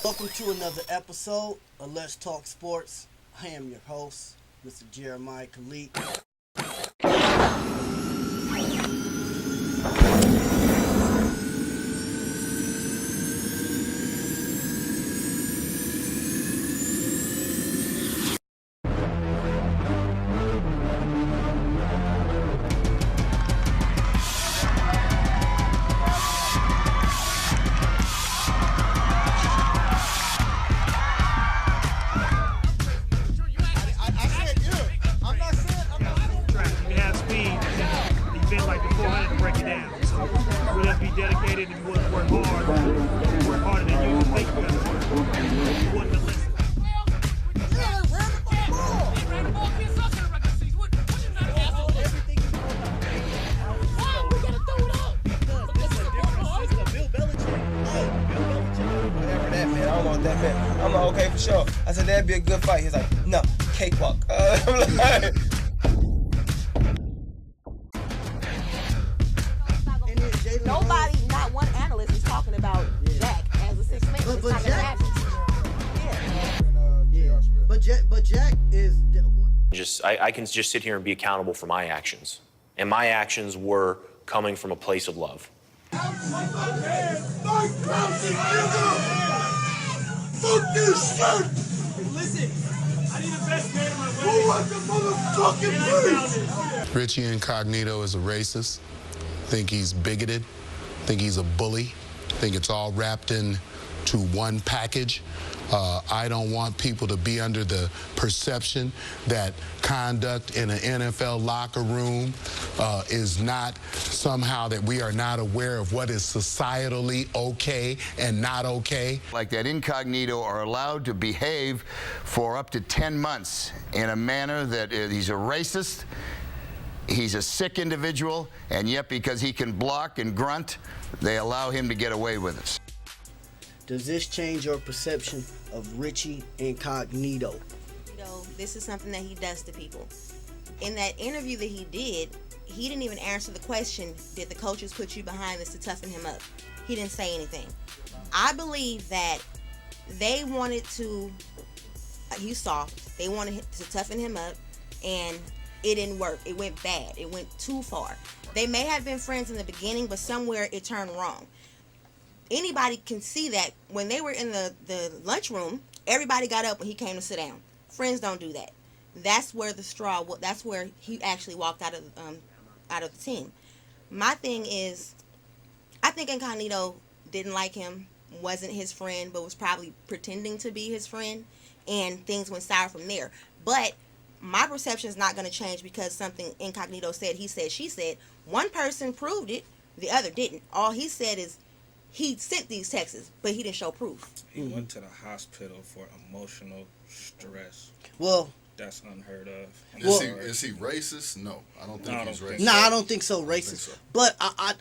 Welcome to another episode of Let's Talk Sports. I am your host, Mr. Jeremiah Khalid. You have speed, and you've been like the 400 to break it down. So you really have to be dedicated and you want to work hard, work harder than you think you got to work. You want to listen. Whatever that man, I don't want that man. I'm like, okay, for sure. I said, that'd be a good fight. He's like, no, cakewalk. I'm like, Nobody, not one analyst is talking about Jack as a six man. But It's not gonna Jack- happen. Yeah. But Jack is I can just sit here and be accountable for my actions. And my actions were coming from a place of love. Fuck this shit! Listen, I need the best man in my Who want the motherfucking police? Richie Incognito is a racist. Think he's bigoted. Think he's a bully. Think it's all wrapped into one package. I don't want people to be under the perception that conduct in an NFL locker room is not somehow that we are not aware of what is societally okay and not okay. Like that Incognito are allowed to behave for up to 10 months in a manner that he's a racist, he's a sick individual, and yet because he can block and grunt, they allow him to get away with it. Does this change your perception of Richie Incognito? You know, this is something that he does to people. In that interview that he did, he didn't even answer the question, did the coaches put you behind this to toughen him up? He didn't say anything. I believe that they wanted to, he's soft, they wanted to toughen him up, and it didn't work. It went bad. It went too far. They may have been friends in the beginning, but somewhere it turned wrong. Anybody can see that when they were in the lunchroom, everybody got up when he came to sit down. Friends don't do that. That's where the straw. That's where he actually walked out of the team. My thing is, I think Incognito didn't like him, wasn't his friend, but was probably pretending to be his friend, and things went sour from there. But my perception is not going to change because something Incognito said, he said, she said. One person proved it, the other didn't. All he said is he sent these texts, but he didn't show proof. He went to the hospital for emotional stress. Well, That's unheard of. Is he racist? No, I don't think he's racist. no, I don't think so, racist. think so. But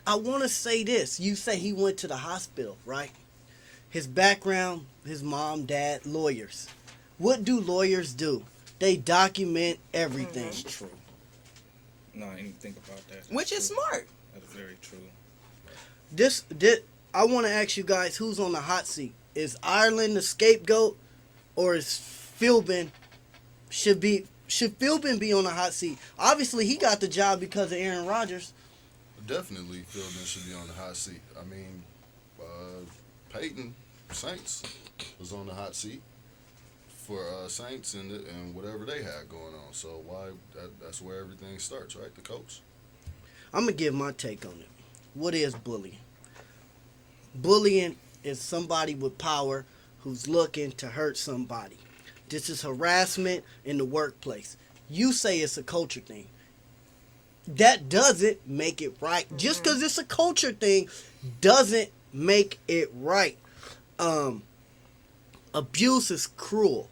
I want to say this. You say he went to the hospital, right? His background, his mom, dad, lawyers. What do lawyers do? They document everything. That's true. No, I didn't think about that. That's Which is true. smart. That's very true. This I want to ask you guys who's on the hot seat. Is Ireland the scapegoat, or is Philbin should Philbin be on the hot seat? Obviously, he got the job because of Aaron Rodgers. Definitely, Philbin should be on the hot seat. I mean, Peyton Saints was on the hot seat for Saints and whatever they had going on. So that's where everything starts, right? The coach. I'm gonna give my take on it. What is bullying? Bullying is somebody with power who's looking to hurt somebody. This is harassment in the workplace. You say it's a culture thing. That doesn't make it right. Just because it's a culture thing doesn't make it right. Abuse is cruel.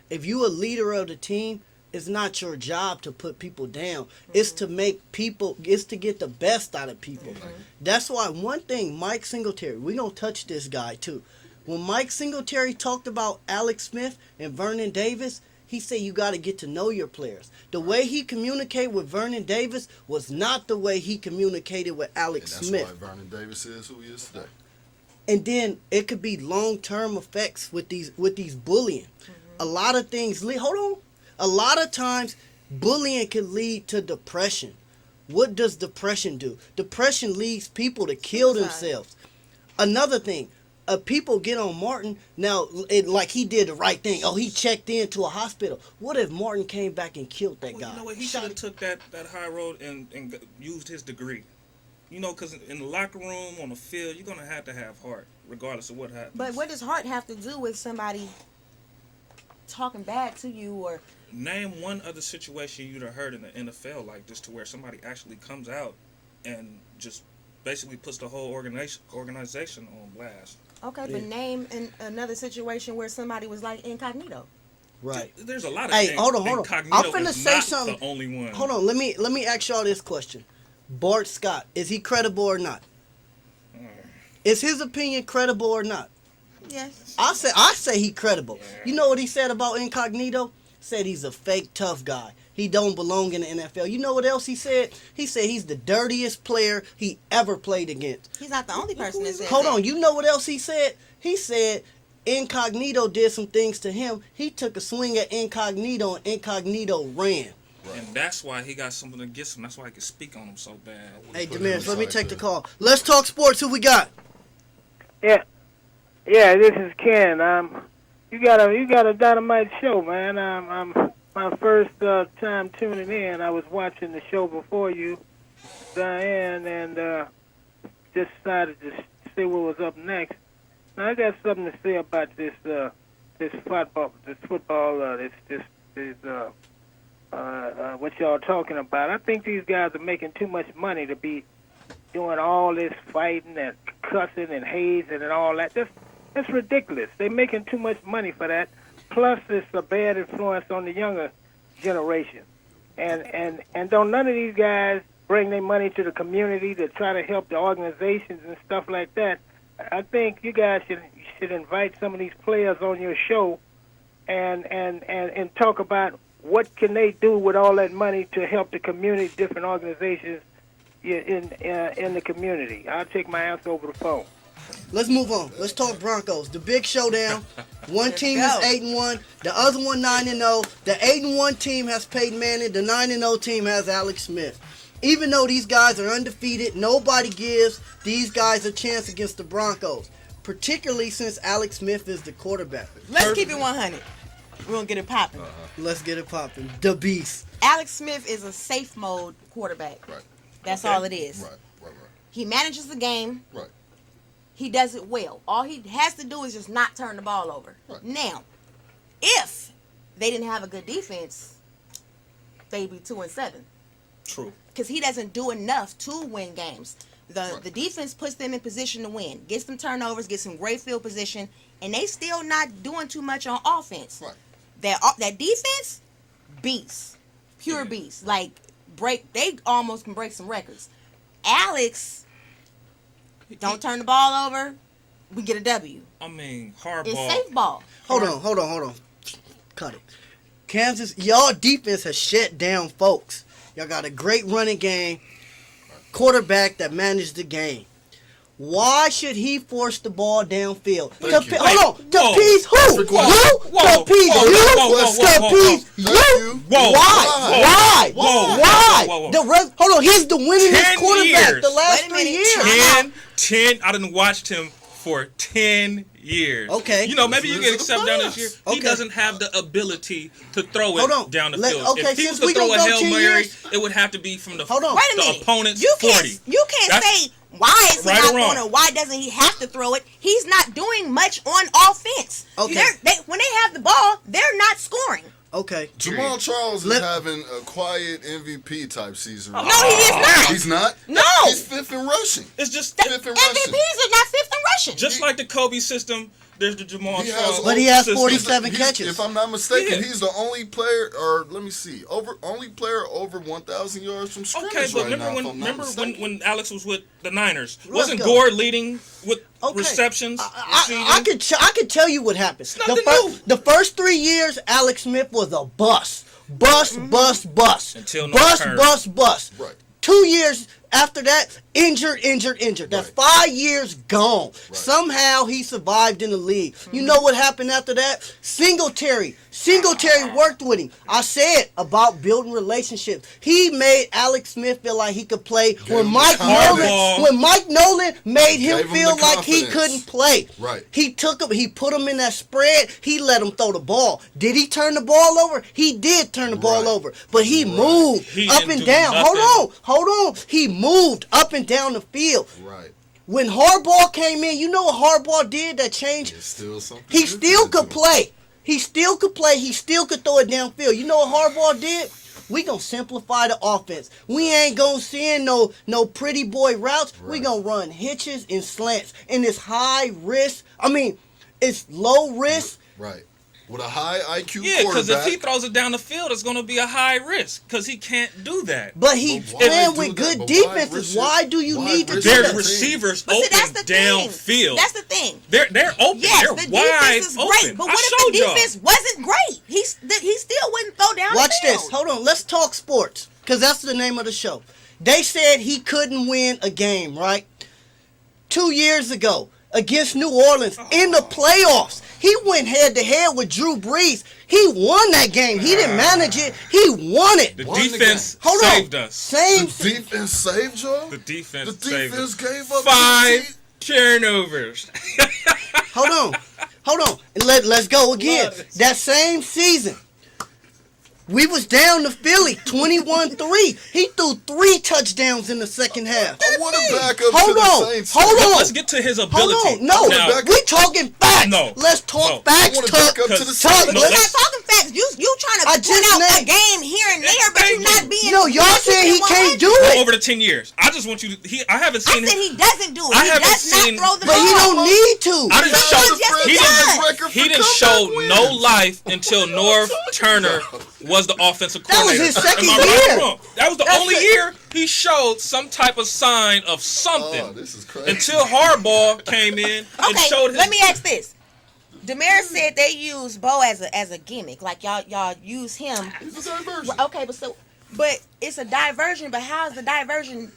If you a leader of the team, it's not your job to put people down. It's to make people, it's to get the best out of people. That's why one thing, Mike Singletary, we gonna touch this guy too. When Mike Singletary talked about Alex Smith and Vernon Davis, he said you got to get to know your players. The way he communicated with Vernon Davis was not the way he communicated with Alex And that's Smith. why Vernon Davis is who he is today. and then it could be long-term effects with these bullying. A lot of things. A lot of times, bullying can lead to depression. What does depression do? Depression leads people to kill themselves. Another thing, people get on Martin now, like he did the right thing. Oh, he checked into a hospital. What if Martin came back and killed that guy? You know what? He should have took that high road and used his degree. You know, because in the locker room, on the field, you're going to have heart, regardless of what happens. But what does heart have to do with somebody talking bad to you? Or name one other situation you'd have heard in the NFL like this, to where somebody actually comes out and just basically puts the whole organization on blast. Okay, but name another situation where somebody was like incognito. Right. There's a lot of Hey, things. hold on. Incognito I'm finna is say not something. the only one. Hold on. Let me ask y'all this question. Bart Scott, is he credible or not? Is his opinion credible or not? Yes. I say he credible. You know what he said about Incognito? Said he's a fake tough guy. He don't belong in the NFL. You know what else he said? He said he's the dirtiest player he ever played against. He's not the only person that said Hold that. on. You know what else he said? He said Incognito did some things to him. He took a swing at Incognito and Incognito ran. And that's why he got something against him. That's why he can speak on him so bad. Hey, Demiris, let me take the call. Let's talk sports. Who we got? Yeah, this is Ken. You got a dynamite show, man. I'm my first time tuning in. I was watching the show before you, Diane, and just decided to see what was up next. Now I got something to say about this football, what y'all talking about. I think these guys are making too much money to be doing all this fighting and cussing and hazing and all that. That's ridiculous. They're making too much money for that. Plus, it's a bad influence on the younger generation. And don't none of these guys bring their money to the community to try to help the organizations and stuff like that. I think you guys should invite some of these players on your show and talk about what can they do with all that money to help the community, different organizations in the community. I'll take my answer over the phone. Let's move on. Let's talk Broncos. The big showdown. One team is 8-1. The other one 9-0. The 8-1 team has Peyton Manning. The 9-0 team has Alex Smith. Even though these guys are undefeated, nobody gives these guys a chance against the Broncos, particularly since Alex Smith is the quarterback. Let's keep it 100. We're going to get it popping. Let's get it popping. The Beast. Alex Smith is a safe mode quarterback. Right. That's all it is. Right. He manages the game. Right. He does it well. All he has to do is just not turn the ball over. Right. Now, if they didn't have a good defense, they'd be 2-7. True. Because he doesn't do enough to win games. The defense puts them in position to win. Gets them turnovers, gets them great field position, and they still not doing too much on offense. Right. That defense, beast. Pure beast. Like, they almost can break some records. Alex, don't turn the ball over, we get a W. I mean, hard It's ball. safe ball. Hold on. Cut it. Kansas, y'all defense has shut down folks. Y'all got a great running game, quarterback that managed the game. Why should he force the ball downfield? To appease who? To appease you? Why? Hold on, he's the winningest quarterback the last 3 years. 10. I done watched him for 10 years. Okay. You know, maybe you get accepted down this year. He doesn't have the ability to throw it down the field. If he was to throw a Hail Mary, it would have to be from the opponent's 40. You can't say, why is he not throwing it? Why doesn't he have to throw it? He's not doing much on offense. Okay. When they have the ball, they're not scoring. Okay. Jamal Charles is having a quiet MVP type season. No, he is not. He's not? No. He's fifth in rushing. It's just fifth in rushing. MVPs are not fifth in rushing. Just like the Kobe system, there's the Jamal Charles. But he has system. 47 catches. If I'm not mistaken, he's the only player, or let me see, only player over 1,000 yards from scrimmage. Okay, but remember when Alex was with the Niners, Let's wasn't go. Gore leading with receptions? I could tell you what happened. The first 3 years, Alex Smith was a bust. Bust. Until no turn. Bust. Right. 2 years after that, Injured. That's 5 years gone. Somehow he survived in the league. You know what happened after that? Singletary worked with him. I said about building relationships. He made Alex Smith feel like he could play when Mike Nolan made him feel like he couldn't play. Right. He took him, he put him in that spread, he let him throw the ball. Did he turn the ball over? He did turn the ball over. But he moved up and down. Hold on. He moved up and down the field. Right. When Harbaugh came in, you know what Harbaugh did that changed? He still could play. He still could play. He still could throw it downfield. You know what Harbaugh did? We gonna simplify the offense. We ain't gonna send no pretty boy routes. We gonna run hitches and slants. And it's high risk. It's low risk. Right. With a high IQ Yeah, because if quarterback. he throws it down the field, it's going to be a high risk because he can't do that. But he's playing with good defenses. Why do you need to do that? Their receivers open downfield. That's the thing. They're open. Yes, They're the wide defense is open. great. But what if the defense wasn't great? He still wouldn't throw down Watch the field. this. Hold on. Let's talk sports. Because that's the name of the show. They said he couldn't win a game, right? 2 years ago against New Orleans in the playoffs. He went head-to-head with Drew Brees. He won that game. He didn't manage it. He won it. The defense saved us. The defense saved y'all? The defense The defense saved gave us. up 5 turnovers. Hold on. And let's go again. That same season, we was down to Philly, 21-3. He threw 3 touchdowns in the second half. I want to back up Hold to on. the Saints. Hold on. Let's get to his ability. Hold on. No, Now, we talking facts. No. Let's talk No. facts. I wanna back up to the Saints. We're not talking facts. You trying to point out a game here and there, but you're not being. No, y'all said he can't do Go it. over the 10 years. I just want you to. I haven't I seen said him. he doesn't do it. I He haven't does not seen- throw the But ball. he don't need to. I didn't show. Yes, he He does. didn't. He didn't show no life until North Turner was the offensive That was coordinator. his second Am I right or year. wrong? That was the That's only it. year he showed some type of sign of something. Oh, this is crazy. Until Harbaugh came in and Okay, showed his. let me ask this. Damaris said they use Bo as a gimmick, like y'all use him. It's a diversion. Okay, but it's a diversion. But how's the diversion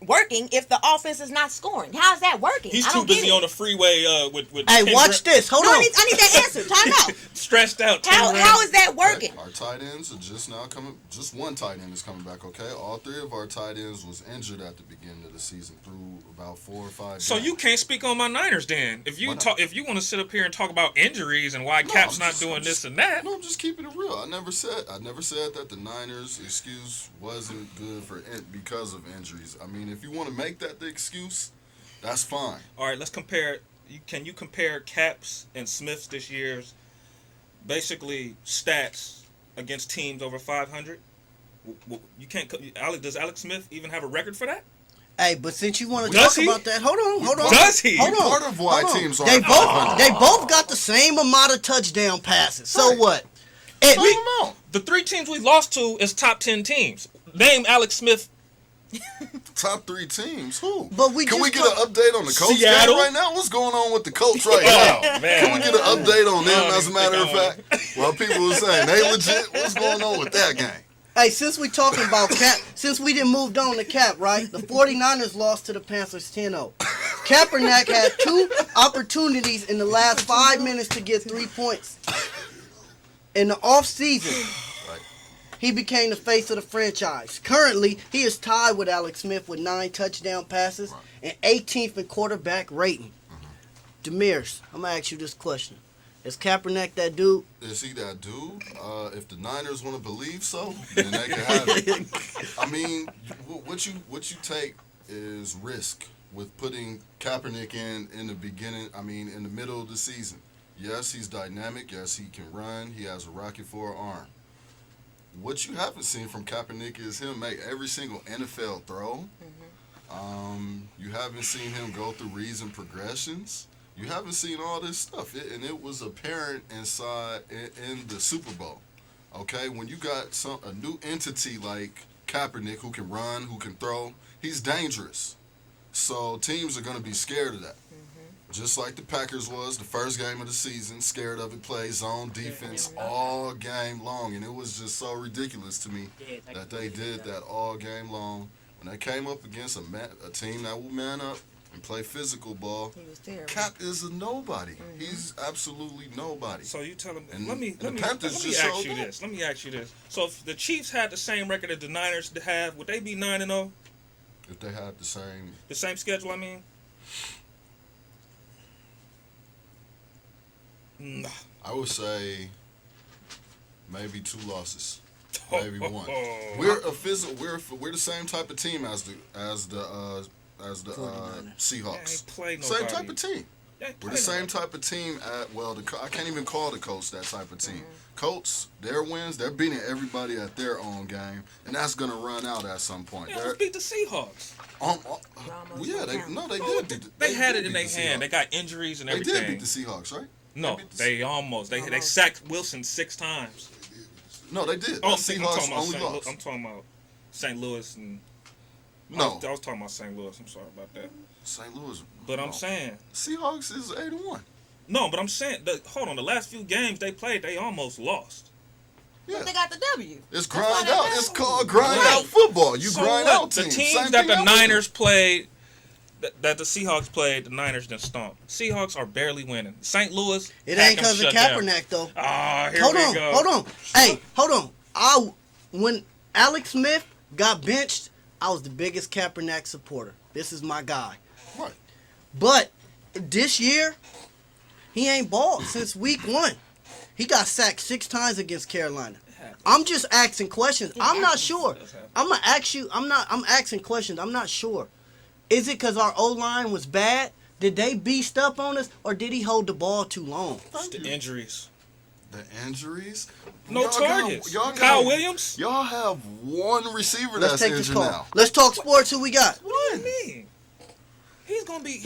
working if the offense is not scoring? How's that working? He's I too don't get busy it. on the freeway with. Hey, 10 watch this. Hold No, I on. need that answer. Time out. Stressed out. How is that working? Our tight ends are just now coming. Just one tight end is coming back. Okay, all 3 of our tight ends was injured at the beginning of the season through about 4 or 5. So games. you can't speak on my Niners then. If you Why not? talk, if you want to sit up here and talk about injuries and why No, Cap's I'm not just- doing I'm this just- and that. No, I'm just keeping it real. I never said that the Niners' excuse wasn't good because of injuries. I mean, if you want to make that the excuse, that's fine. All right, let's compare. Can you compare Cap's and Smith's this year's basically stats against teams over 500? You can't. Does Alex Smith even have a record for that? Hey, but since you want to Does talk he? about that, hold on. Does he? Hold on. Part of why hold on. teams They aren't both 500. they both got the same amount of touchdown passes. So Right. what? Same amount. The 3 teams we lost to is top 10 teams. Name Alex Smith. Top 3 teams. Who? But we Can just we get an update on the Colts Seattle? game right now? What's going on with the Colts right now? Oh, man. Can we get an update on them? I don't As a even matter of think fact, well, people were saying they legit. What's going on with that game? Hey, since we talking about Cap, since we didn't moved on to Cap, right? The 49ers lost to the Panthers 10-0. Kaepernick had 2 opportunities in the last 5 minutes to get 3 points. In the offseason, he became the face of the franchise. Currently, he is tied with Alex Smith with 9 touchdown passes and 18th in quarterback rating. Demirs, I'm going to ask you this question. Is Kaepernick that dude? Is he that dude? If the Niners want to believe so, then they can have it. I mean, what you take is risk with putting Kaepernick in the beginning. I mean, in the middle of the season. Yes, he's dynamic. Yes, he can run. He has a rocket for an arm. What you haven't seen from Kaepernick is him make every single NFL throw. You haven't seen him go through reads and progressions. You haven't seen all this stuff, and it was apparent inside in the Super Bowl. Okay, when you got a new entity like Kaepernick who can run, who can throw, he's dangerous. So teams are going to be scared of that. Just like the Packers was the first game of the season, scared of it, play zone defense all game long. And it was just so ridiculous to me that they did that all game long. when they came up against a team that will man up and play physical ball, He was terrible. Cap is a nobody. He's absolutely nobody. So you tell him. And Let me the ask Panthers you just showed that. this. Let me ask you this. So if the Chiefs had the same record as the Niners have, would they be 9-0? If they had The same schedule, I mean. Nah. I would say maybe 2 losses, maybe 1. We're a physical. We're the same type of team as the Seahawks. Play Same nobody. type of team. We're the same type of team. I can't even call the Colts that type of team. Colts, their wins, they're beating everybody at their own game, and that's gonna run out at some point. They almost beat the Seahawks. Yeah, they did. They had it did in beat their the hand. Seahawks. They got injuries and They everything. did beat the Seahawks, right? No, they almost. They sacked Wilson 6 times. No, they did. Oh, The I'm Seahawks talking about only lost. I'm talking about St. Louis and. No. I was talking about St. Louis. I'm sorry about that. St. Louis. But I'm saying. Seahawks is 8-1. No, but I'm saying. Hold on. The last few games they played, they almost lost. Yeah. But they got the W. It's grind out. It's called grind out football. You So grind what? out The teams. teams Same that thing the I was Niners played, that the Seahawks played, the Niners didn't stomp. Seahawks are barely winning. St. Louis. It had ain't them because of shut down. Kaepernick, though. Ah, here hold we on, go. hold on. Hey, hold on. When Alex Smith got benched, I was the biggest Kaepernick supporter. This is my guy. Right. But this year, he ain't balled since week 1. He got sacked 6 times against Carolina. I'm just asking questions. I'm not sure. I'm asking questions. I'm not sure. Is it because our O-line was bad? Did they beast up on us, or did he hold the ball too long? It's the injuries. The injuries? No targets. Kyle Williams? Y'all have one receiver Let's that's take this injured call. now. Let's talk sports. Who we got? What do you mean? He's gonna be.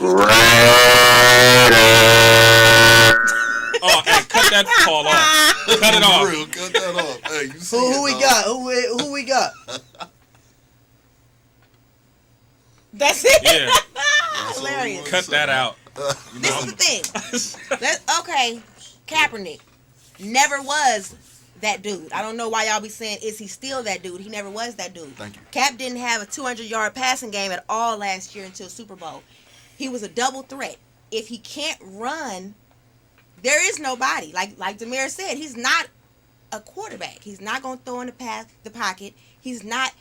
Oh, hey, cut that call off. Cut it off. For real, cut that off. Hey, you see Who it, we dog. got? Who we got? That's it. Yeah. Hilarious. Cut that out. This is the thing. Okay, Kaepernick never was that dude. I don't know why y'all be saying, is he still that dude? He never was that dude. Thank you. Cap didn't have a 200-yard passing game at all last year until Super Bowl. He was a double threat. If he can't run, there is nobody. Like Demir said, he's not a quarterback. He's not going to throw in the pocket. He's not.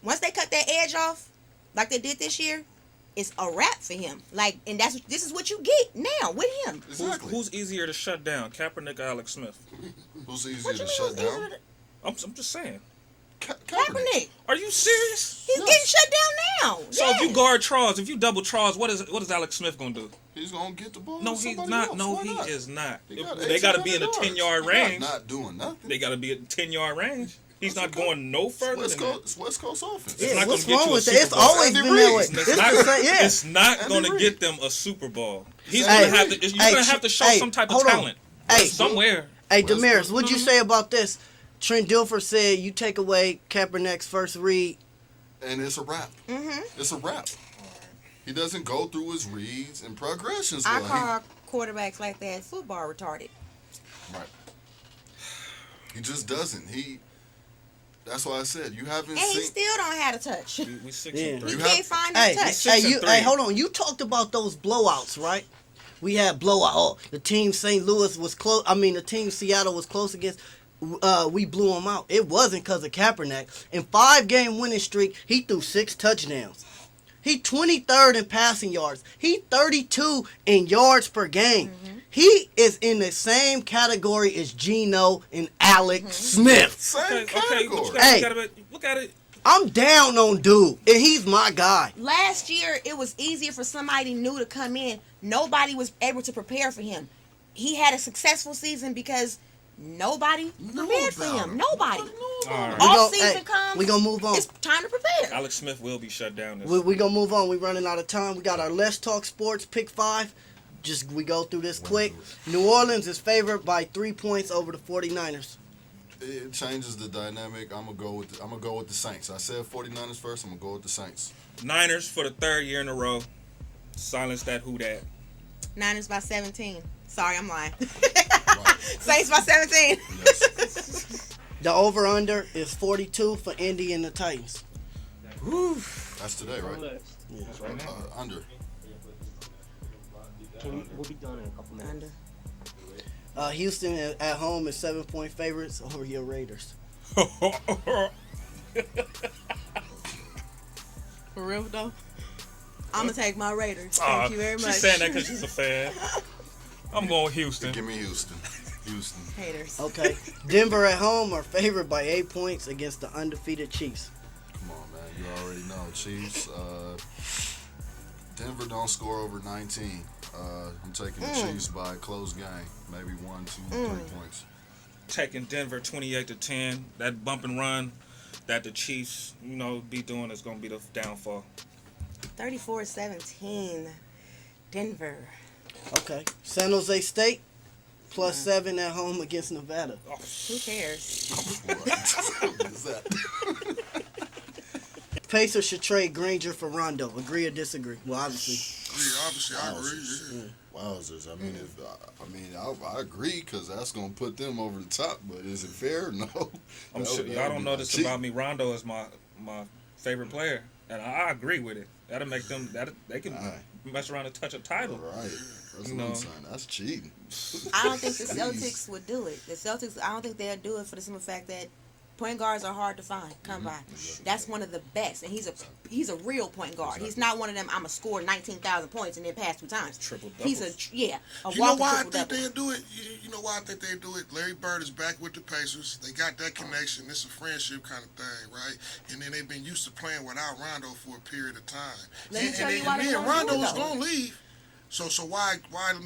Once they cut that edge off, like they did this year, it's a wrap for him. And this is what you get now with him. Exactly. Who's easier to shut down, Kaepernick or Alex Smith? Who's easier What you to mean shut who's down? easier to- I'm just saying. Kaepernick. Are you serious? He's getting shut down now. So if you guard Charles, if you double Charles, what is Alex Smith gonna do? He's gonna get the ball. No, to he's somebody not. else. No, Why he not? is not. He got They got to be in a 1,800 10-yard yards. range. Not doing nothing. They got to be at 10-yard range. He's not going no further West than that. Coast, West Coast offense. Yeah, not what's gonna get wrong you a with that? Super It's Bowl. always Andy been that way. Reid. It's It's not, the same. Yeah. it's not Andy going to Reid. get them a Super Bowl. He's Hey, going to have to. You're hey, going to have to show hey, some type of hold on. talent. Hey, somewhere. Hey, West Damaris, Coast. what'd you say about this? Trent Dilfer said you take away Kaepernick's first read. And it's a wrap. Mm-hmm. It's a wrap. He doesn't go through his reads and progressions. I well. call quarterbacks like that football retarded. Right. He just doesn't. That's why I said you haven't And he seen. still don't have a touch. We 6-3. Yeah. He You can't have- find Hey, his touch. hey, 6-3. hey, hold on. You talked about those blowouts, right? We had blowout. Oh, the team St. Louis was close. I mean, the team Seattle was close against. We blew them out. It wasn't because of Kaepernick. In 5-game winning streak, he threw 6 touchdowns. He 23rd in passing yards. He 32 in yards per game. Mm-hmm. He is in the same category as Geno and Alex Smith. Same Okay, category. Hey. look at it. I'm down on dude, and he's my guy. Last year, it was easier for somebody new to come in. Nobody was able to prepare for him. He had a successful season because nobody prepared for about him. him. Nobody. All right. Off season comes. We gonna move on. It's time to prepare. Alex Smith will be shut down. We gonna move on. We running out of time. We got our Let's Talk Sports pick 5. We go through this quick. New Orleans is favored by 3 points over the 49ers. It changes the dynamic. I'm gonna go with the Saints. I said 49ers first. I'm gonna go with the Saints. Niners for the 3rd year in a row. Silence that who dat. Niners by 17. Sorry, I'm lying. Right. Saints by 17. Yes. The over-under is 42 for Indy and the Titans. That's today, right? That's right now. Under. We'll be done in a couple minutes. Under. Houston at home is 7-point favorites over your Raiders. For real though, I'm gonna take my Raiders. Thank you very much. She's saying that because she's a fan. I'm going Houston. Give me Houston. Houston. Haters. Okay. Denver at home are favored by 8 points against the undefeated Chiefs. Come on, man. You already know. Chiefs. Denver don't score over 19. I'm taking the Chiefs by a close game. Maybe 1, 2, 3 points. Taking Denver 28-10. That bump and run that the Chiefs, be doing is going to be the downfall. 34-17. Denver. Okay. San Jose State plus 7 at home against Nevada. Who cares? What is that? Pacers should trade Granger for Rondo. Agree or disagree? Well, obviously. Yeah, obviously I agree. Yeah. Wowzers. I agree because that's gonna put them over the top. But is it fair? No. I'm sure y'all don't know this about me. Rondo is my favorite player, and I agree with it. That'll make them they can mess around and touch a title. Right. That's what I'm saying. That's cheating. I don't think the Celtics would do it. The Celtics, I don't think they'll do it for the simple fact that point guards are hard to come by. That's one of the best, and he's a real point guard. He's not one of them. I'm gonna score 19,000 points and then pass 2 times. Triple doubles. He's a You know why I think they'll do it? You know why I think they'll do it? Larry Bird is back with the Pacers. They got that connection. It's a friendship kind of thing, right? And then they've been used to playing without Rondo for a period of time. Let me tell you why they won't Rondo do it, is though. gonna leave. So why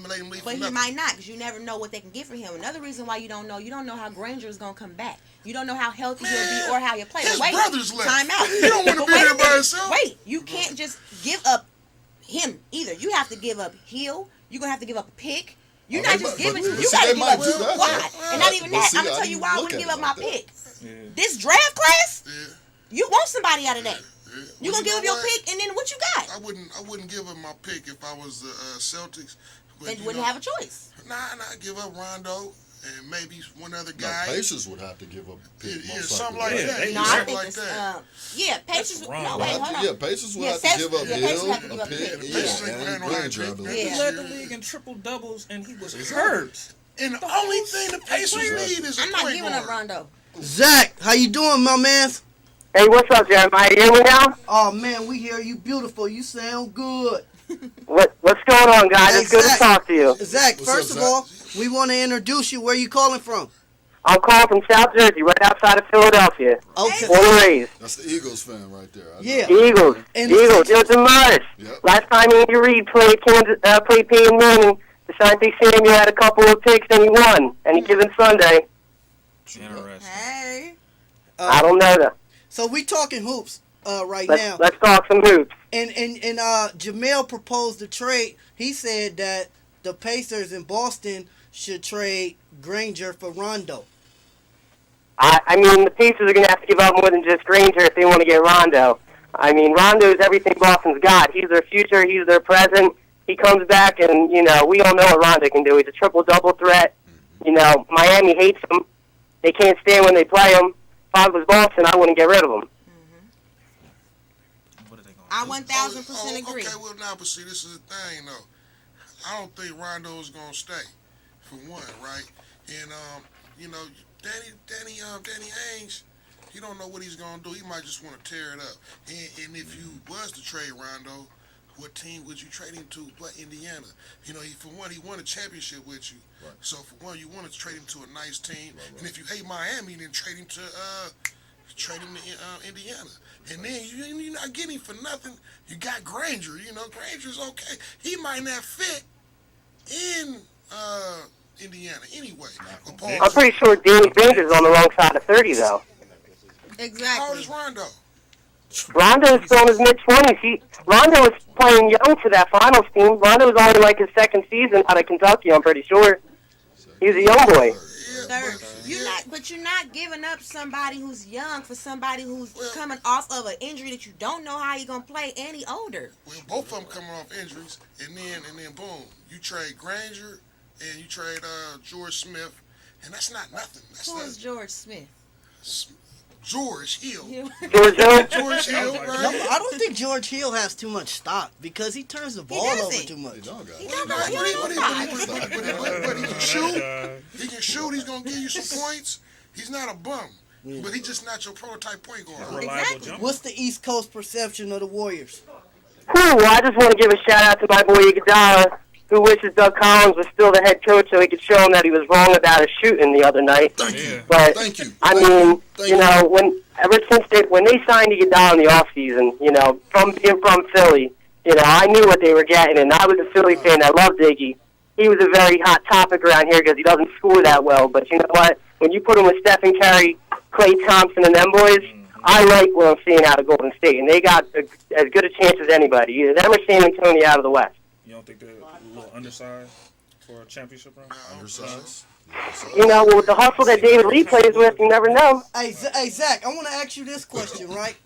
let him leave? But for he nothing? might not, because you never know what they can get for him. Another reason why you don't know how Granger is gonna come back. You don't know how healthy he'll be or how he'll play. His Wait, brother's left. time out. He don't want to But be wait a there by minute. himself. Wait, you can't just give up him either. You have to give up Hill. You're gonna have to give up a pick. You're not just giving. You see, gotta they give might up do that, why? though. And not even But that. see, I'm gonna I tell you didn't why I look wouldn't at give up it my like that. pick. Yeah. This draft class, Yeah. you want somebody out of that. Yeah. You Well, gonna give up know your what? pick, and then what you got? I wouldn't give up my pick if I was the Celtics. But, Then you wouldn't know, have a choice. Nah, give up Rondo and maybe one other No, guy. Pacers would have to give up a pick. Yeah, most something likely, like right? that. No, I Something think like it's, that. Pacers. wrong. No, wait, hold on. Yeah, Pacers would Yeah, have to give up Pacers would have to Hill, give a up a pick, pick. Pacers ain't and playing no Granger, I high believe. He Yeah. led the league in triple doubles, and he was hurt. And the only thing the Pacers need is a I'm not point giving guard. up Rondo. Zach, how you doing, my man? Hey, what's up, Jeremiah? You hear me now? Oh man, we hear you beautiful. You sound good. What's going on, guys? Hey, It's good Zach. to talk to you. Zach, What's first up, of Zach? all, we want to introduce you. Where you calling from? I'm calling from South Jersey, right outside of Philadelphia. Okay. Born and raised. That's the Eagles fan right there. I know. Yeah. Eagles. And- Eagles. It was a modest. Yep. Last time Andy Reid played Peyton Manning, DeShante Samuel had a couple of picks and he won. Any given Sunday. Interesting. Hey. I don't know that. So we talking hoops right now. Let's talk some hoops. And Jamel proposed a trade. He said that the Pacers in Boston should trade Granger for Rondo. I mean, the Pacers are going to have to give up more than just Granger if they want to get Rondo. I mean, Rondo is everything Boston's got. He's their future. He's their present. He comes back, and, we all know what Rondo can do. He's a triple-double threat. Miami hates him. They can't stand when they play him. If I was Boston, I wouldn't get rid of him. What are they going I to 1,000% agree. Okay, well, now, but see, this is the thing, though. I don't think Rondo's going to stay, for one, right? And, Danny Ainge, he don't know what he's going to do. He might just want to tear it up. And if you was to trade Rondo, what team would you trade him to but Indiana? For one, he won a championship with you. Right. So, for one, you want to trade him to a nice team. Right. And if you hate Miami, then trade him to Indiana. And then you're not getting him for nothing. You got Granger. Granger's okay. He might not fit in Indiana anyway. I'm pretty sure Danny Granger's on the wrong side of 30, though. How old Exactly. is Rondo? Rondo's still in his mid-20s. Rondo was playing young for that finals team. Rondo was only like his second season out of Kentucky, I'm pretty sure. He's a young boy. Third. You're not giving up somebody who's young for somebody who's coming off of an injury that you don't know how he's gonna play, and he older. Well, both of them coming off injuries, and then boom, you trade Granger and you trade George Smith, and that's not nothing. Who is George Smith? George Hill. George Hill? George Hill, right? No, I don't think George Hill has too much stock because he turns the ball over doesn't. too much. But he can shoot. He can shoot. He's gonna give you some points. He's not a bum, but he's just not your prototype point guard. Reliable jumper. What's the East Coast perception of the Warriors? Whew, I just want to give a shout out to my boy Iguodala, who wishes Doug Collins was still the head coach so he could show him that he was wrong about his shooting the other night. Thank you. But Thank you. I mean, you know, when they signed Iguodala in the offseason, you know, from being from Philly, you know, I knew what they were getting, and I was a Philly fan that loved Iggy. He was a very hot topic around here because he doesn't score that well. But you know what? When you put him with Stephen Curry, Klay Thompson, and them boys, I like what I'm seeing out of Golden State, and they got as good a chance as anybody. Either them or San Antonio out of the West. You don't think they're a little undersized for a championship run? Undersized. You know, with the hustle that David Lee plays with, you never know. Hey, Zach, I want to ask you this question, right?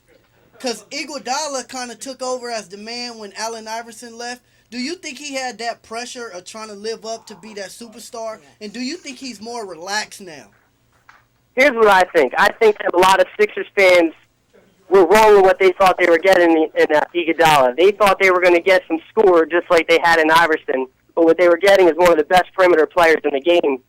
Because Iguodala kind of took over as the man when Allen Iverson left. Do you think he had that pressure of trying to live up to be that superstar? And do you think he's more relaxed now? Here's what I think. I think that a lot of Sixers fans were wrong in what they thought they were getting in Iguodala. They thought they were going to get some score just like they had in Iverson, but what they were getting is one of the best perimeter players in the game.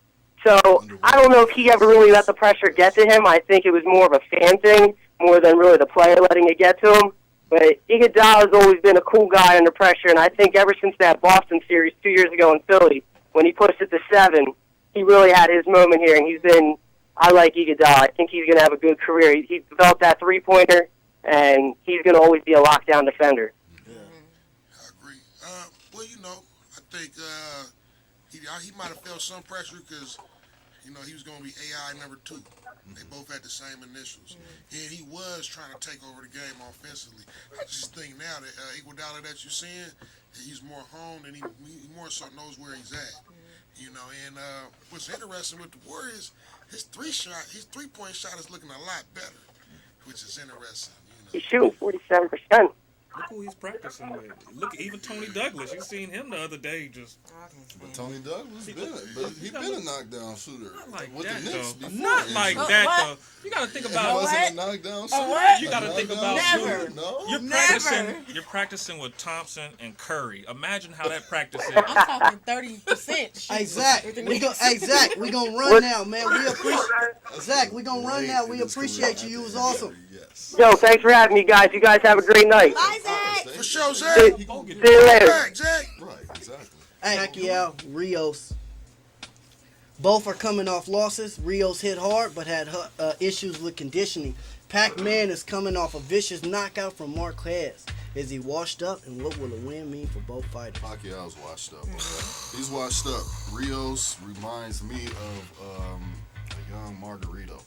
So I don't know if he ever really let the pressure get to him. I think it was more of a fan thing more than really the player letting it get to him. But Iguodala's always been a cool guy under pressure, and I think ever since that Boston series 2 years ago in Philly, when he pushed it to 7, he really had his moment here, and I like Iguodala. I think he's going to have a good career. He's developed that three-pointer, and he's going to always be a lockdown defender. I agree. Well, you know, I think he might have felt some pressure because, you know, he was going to be AI number 2. They both had the same initials. And he was trying to take over the game offensively. I just think now that Iguodala that you're seeing, he's more honed and he more so knows where he's at. You know, and what's interesting with the Warriors, his three-point shot is looking a lot better, which is interesting. He's shooting 47%. Look who he's practicing with. Look, even Tony Douglas. You seen him the other day. But Tony Douglas been a knockdown shooter. Not like with that, the Knicks though. before. Not like that, though. You got to think about. He wasn't a knockdown shooter. You got to think about. Never. No. You're practicing with Thompson and Curry. Imagine how that practice is. I'm talking 30%. Hey Zach, we gonna run now, man. We appreciate you. You was awesome. Yo, thanks for having me, guys. You guys have a great night. Bye, Zach. For sure, Zach. See you later. Back, Zach. Right, exactly. Hey, Pacquiao, Rios. Both are coming off losses. Rios hit hard, but had issues with conditioning. Pac-Man is coming off a vicious knockout from Marquez. Is he washed up, and what will a win mean for both fighters? Pacquiao's washed up. He's washed up. Rios reminds me of a young Margarito.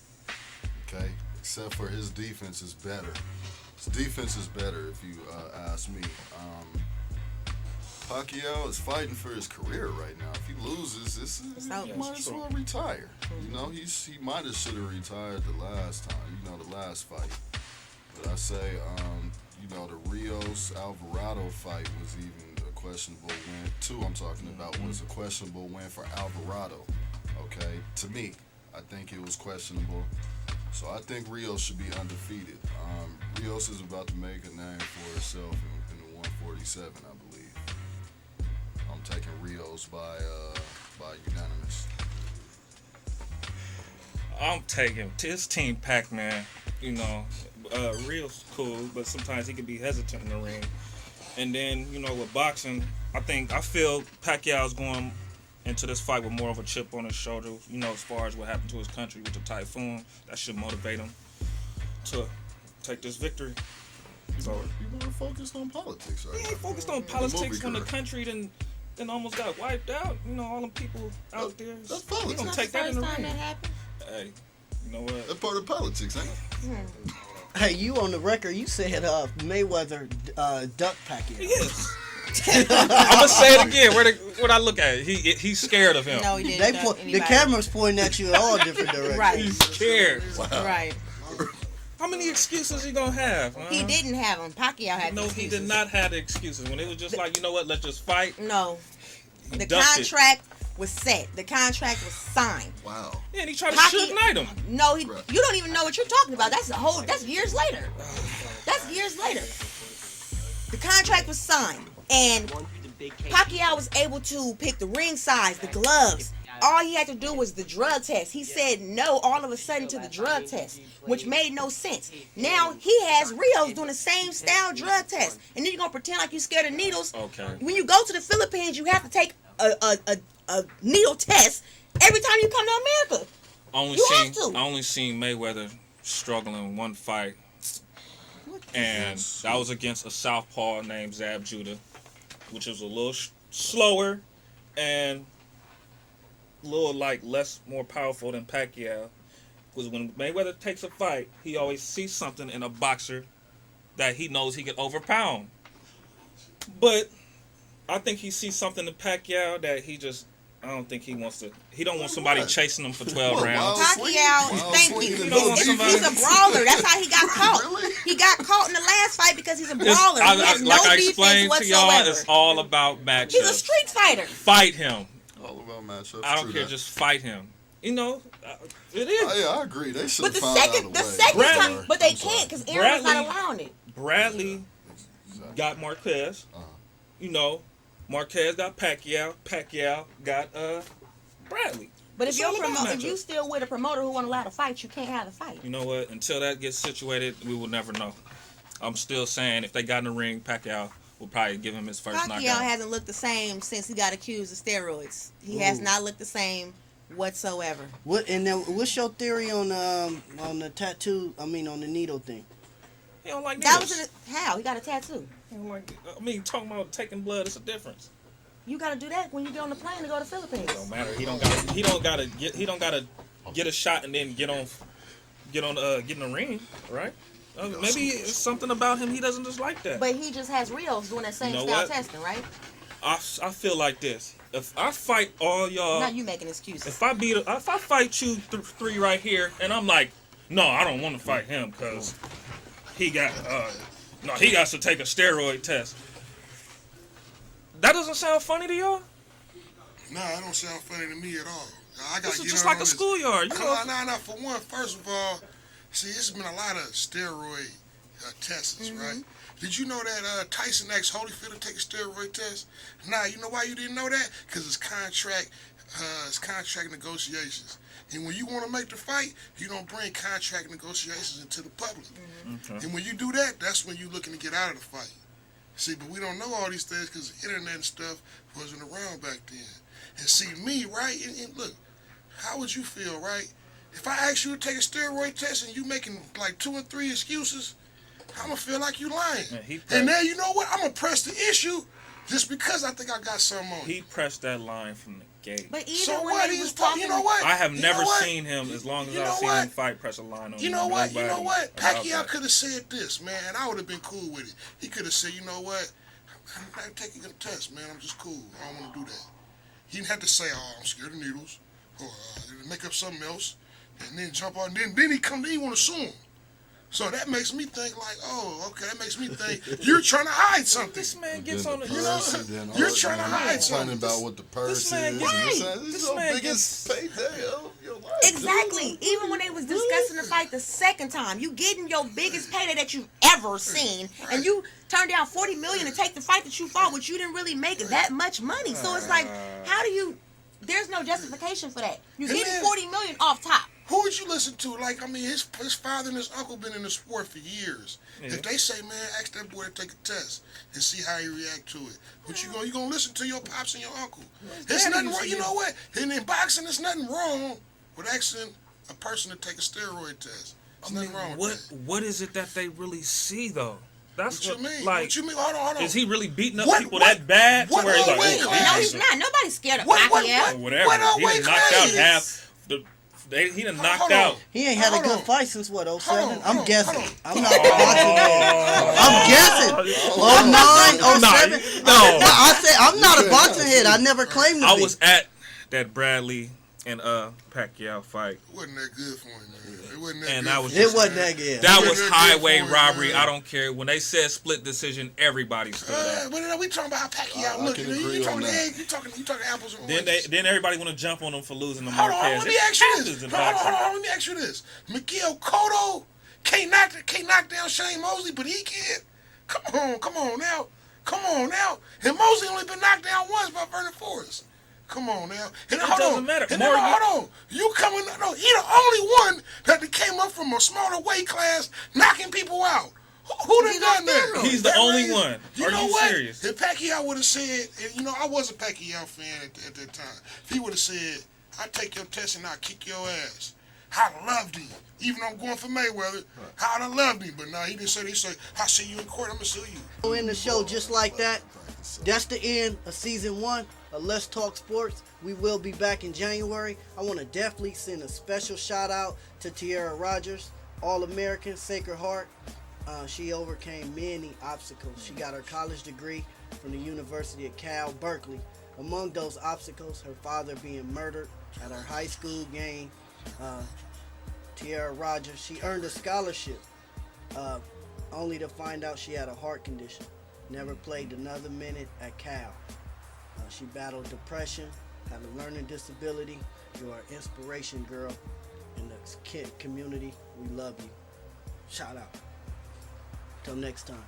Okay? Except for his defense is better. His defense is better, if you ask me. Pacquiao is fighting for his career right now. If he loses, he might as well retire. You know, he might have should have retired the last time. You know, the last fight. But I say, you know, the Rios Alvarado fight was even a questionable win. Two, I'm talking about was a questionable win for Alvarado. Okay, to me, I think it was questionable. So I think Rios should be undefeated. Rios is about to make a name for himself in the 147, I believe. I'm taking Rios by unanimous. I'm taking his team Pac-Man. You know, Rios cool, but sometimes he can be hesitant in the ring. And then, you know, with boxing, I feel Pacquiao's going into this fight with more of a chip on his shoulder, you know, as far as what happened to his country with the typhoon. That should motivate him to take this victory. So you more focused on politics, right? He ain't focused on politics when the country then almost got wiped out. You know, all them people out there. That's politics. You don't take that in the ring. Hey, you know what? That's part of politics, ain't it? Hey, you on the record, you said Mayweather duck Pacquiao. Yes. I'm gonna say it again. What I look at it, he's scared of him. No, he didn't. The camera's pointing at you in all different directions. Right. He's scared. Wow. Right. How many excuses he gonna have? He didn't have them. Pacquiao had No, excuses. he did not have the excuses. When it was just like, you know what, let's just fight. No. He The ducked contract was set. The contract was signed. Wow. Yeah, and he tried to Suge Knight him. No, you don't even know what you're talking about. That's years later. That's years later. The contract was signed, and Pacquiao was able to pick the ring size, the gloves. All he had to do was the drug test. He said no all of a sudden to the drug test, which made no sense. Now he has Rios doing the same style drug test, and then you're gonna pretend like you're scared of needles. Okay. When you go to the Philippines, you have to take a needle test every time you come to America. I only seen Mayweather struggling in one fight, and that was against a southpaw named Zab Judah, which was a little slower and a little more powerful than Pacquiao. Because when Mayweather takes a fight, he always sees something in a boxer that he knows he can overpower. But I think he sees something in Pacquiao that I don't think he wants to. He don't want somebody chasing him for 12 rounds. Pacquiao, thank you. He's a brawler. That's how he got caught. He got caught in the last fight because he's a brawler. He has no I defense explained to y'all, whatsoever. it's all about matchups. He's a street fighter. Fight him. All about matchups. I don't care. Just fight him. It is. Yeah, I agree. They should But have found out a way. second time, but they can't because Aaron's not allowing it. Bradley got Marquez. Marquez got Pacquiao. Pacquiao got Bradley. But if you still with a promoter who won't allow to fight, you can't have the fight. You know what? Until that gets situated, we will never know. I'm still saying if they got in the ring, Pacquiao will probably give him his first knockout. Pacquiao hasn't looked the same since he got accused of steroids. He has not looked the same whatsoever. What's your theory on the tattoo? I mean, on the needle thing. He don't like that needles. how he got a tattoo. He don't like. Talking about taking blood, it's a difference. You got to do that when you get on the plane to go to the Philippines. It don't matter. He don't gotta get a shot and then get in the ring, right? Maybe it's something about him he doesn't just like that. But he just has Rios doing that same style testing, right? I feel like this. If I fight all y'all, now you making excuses. If I fight you three right here, and I'm like, no, I don't want to fight him because he got to take a steroid test. That doesn't sound funny to y'all? Nah, that don't sound funny to me at all. I gotta this is get just on like a this. schoolyard. No. For one, first of all, see, there's been a lot of steroid tests, right? Did you know that Tyson asked Holyfield to take a steroid test? Nah, you know why you didn't know that? Because it's contract negotiations. And when you want to make the fight, you don't bring contract negotiations into the public. Okay. And when you do that, that's when you're looking to get out of the fight. See, but we don't know all these things because the internet and stuff wasn't around back then. And see, me, right? And look, how would you feel, right? If I ask you to take a steroid test and you making like 2 or 3 excuses, I'm going to feel like you lying. And then, you know what? I'm going to press the issue just because I think I got something on. He pressed that line from the gate. But even so when what? he was talking, you know what? I have never what? seen him, as long as I've seen him fight, press a line on You know what? nobody Pacquiao could have said this, man, and I would have been cool with it. He could have said, you know what? I'm not taking a test, man. I'm just cool. I don't want to do that. He didn't have to say, oh, I'm scared of needles, or make up something else, and then jump on. Then he want to sue him. So that makes me think like, oh, okay, that makes me think you're trying to hide something. This man gets on the, you're trying to hide something. About what the purse is. This man gets payday of your life. Exactly. Even when they was discussing the fight the second time, you getting your biggest payday that you've ever seen, and you turned down $40 million to take the fight that you fought, which you didn't really make that much money. So it's like, how do you? There's no justification for that. You're getting $40 million off top. Who would you listen to? Like, I mean, his father and his uncle been in the sport for years. Yeah. If they say, man, ask that boy to take a test and see how he react to it, what you gonna listen to your pops and your uncle? There's nothing wrong. You know what? And in boxing, there's nothing wrong with asking a person to take a steroid test. There's nothing wrong with that. What is it that they really see though? That's what you mean. Like, what you mean? Hold on. Is he really beating up people that bad? To where he's like, no, he's not. Nobody's scared of Pacquiao. Whatever. He done knocked out half. He done knocked out. He ain't had a good fight since what, 07? I'm guessing. I'm not the boxing head. I'm guessing. 09, 07. No, I said I'm not a boxing head. I never claimed to be. I was at that Bradley and Pacquiao fight. It wasn't that good for him, man. It wasn't that And good. that was It wasn't that good. That It was wasn't that good highway for him, robbery. man. I don't care. When they said split decision, everybody stood up. But we talking about how Pacquiao I look. can You agree talking on that. egg? You talking apples and oranges? Then everybody want to jump on them for losing the Hold Marquez. on, let me ask you this. It Hold on, happens in boxing. let me ask you this. Miguel Cotto can't knock down Shane Mosley, but he can. Come on now. And Mosley only been knocked down once by Vernon Forrest. Come on now. And It doesn't matter. And then, hold on. You coming? No, he the only one that came up from a smaller weight class, knocking people out. Who done done that? He's the only one. You Are know you what? serious? If Pacquiao would have said, and I was a Pacquiao fan at that time. If he would have said, "I take your test and I kick your ass," I'd have loved him. Even though I'm going for Mayweather, I'd have loved him. But no, he didn't say that. He said, "I see you in court. I'm gonna sue you." We'll end the show just like that. That's the end of season 1 of Let's Talk Sports. We will be back in January. I want to definitely send a special shout out to Tierra Rogers, All-American, Sacred Heart. She overcame many obstacles. She got her college degree from the University of Cal, Berkeley. Among those obstacles, her father being murdered at her high school game. Tierra Rogers, she earned a scholarship, only to find out she had a heart condition. Never played another minute at Cal. She battled depression, had a learning disability. You're an inspiration, girl. In the kid community, we love you. Shout out. Till next time.